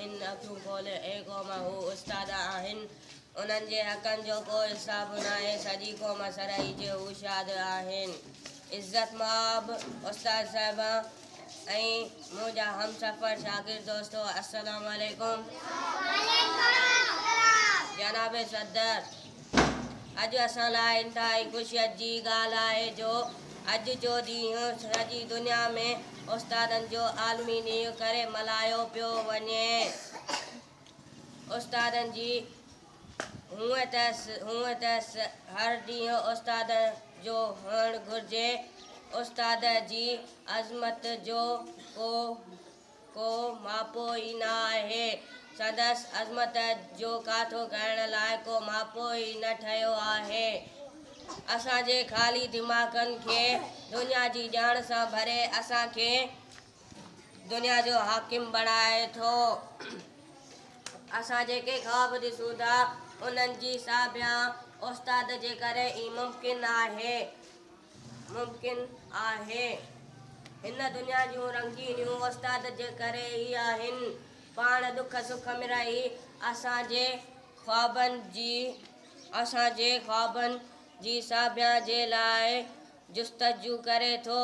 आहिनि अखियूं खोले ए क़ौम हू उस्ताद आहिनि उन्हनि जे हक़नि जो को हिसाब न आहे सॼी क़ौम सरई जे हू शाद आहिनि। इज़त माब उस्ताद साहिबा ऐं मुंहिंजा हमसफ़र शागिर्द दोस्तो अस्सलामु अलैकुम। जनाब सदर अॼु असां लाइ इंतहाई ख़ुशियत जी ॻाल्हि आहे जो अॼु जो ॾींहुं सॼी दुनिया में उस्तादनि जो आलमी ॾींहुं करे मल्हायो पियो वञे। उस्तादनि जी हूअं त हर ॾींहुं उस्ताद जो हुअणु घुरिजे। उस्ताद जी अज़मत जो को मापो ई न आहे। संदसि अज़मत जो काथो करण लाइ को मापो ई न ठहियो आहे। असांजे ख़ाली दिमाग़नि खे दुनिया जी ॼाण सां भरे असांखे दुनिया जो हाकिम बणाए थो। असां जेके ख़्वाब ॾिसूं था उन्हनि जी साबिया उस्ताद जे करे ई मुमकिन आहे। हिन दुनिया जूं रंगीनियूं उस्ताद जे करे ई आहिनि। पाण दुख सुख मिड़ई असांजे ख़्वाबनि जी साबिया जे लाइ जुस्तजू करे थो।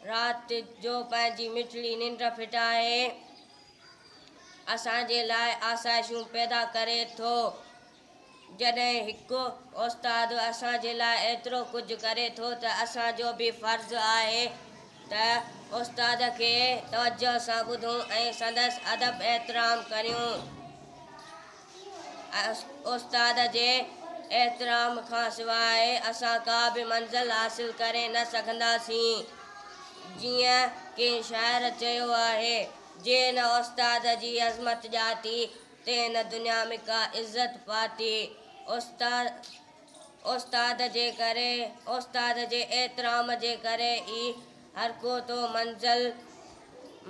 राति जो पंहिंजी मिठड़ी निंड फिटाए असांजे लाइ आसाइशूं पैदा करे थो। जॾहिं हिकु उस्ताद असांजे लाइ एतिरो कुझु करे थो त असांजो बि फ़र्ज़ु आहे त उस्ताद खे तवजो सां ॿुधूं ऐं संदसि अदब एहतराम करियूं। उस्ताद जे एहतराम खां सवाइ असां का बि मंज़िल हासिल करे न सघंदासीं। जीअं कंहिं शाइर चयो आहे, जे न उस्ताद जी अज़मत ॼाती ते न दुनिया में का इज़त पाती। उस्ताद जे एहतराम जे करे ई हर को तो मंज़िल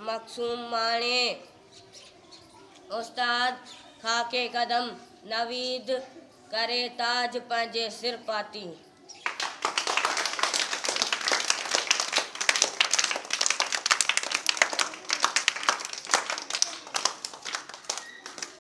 मक़सूम माणे। उस्ताद खाके कदम नवीद करे ताज पंहिंजे सिर पाती।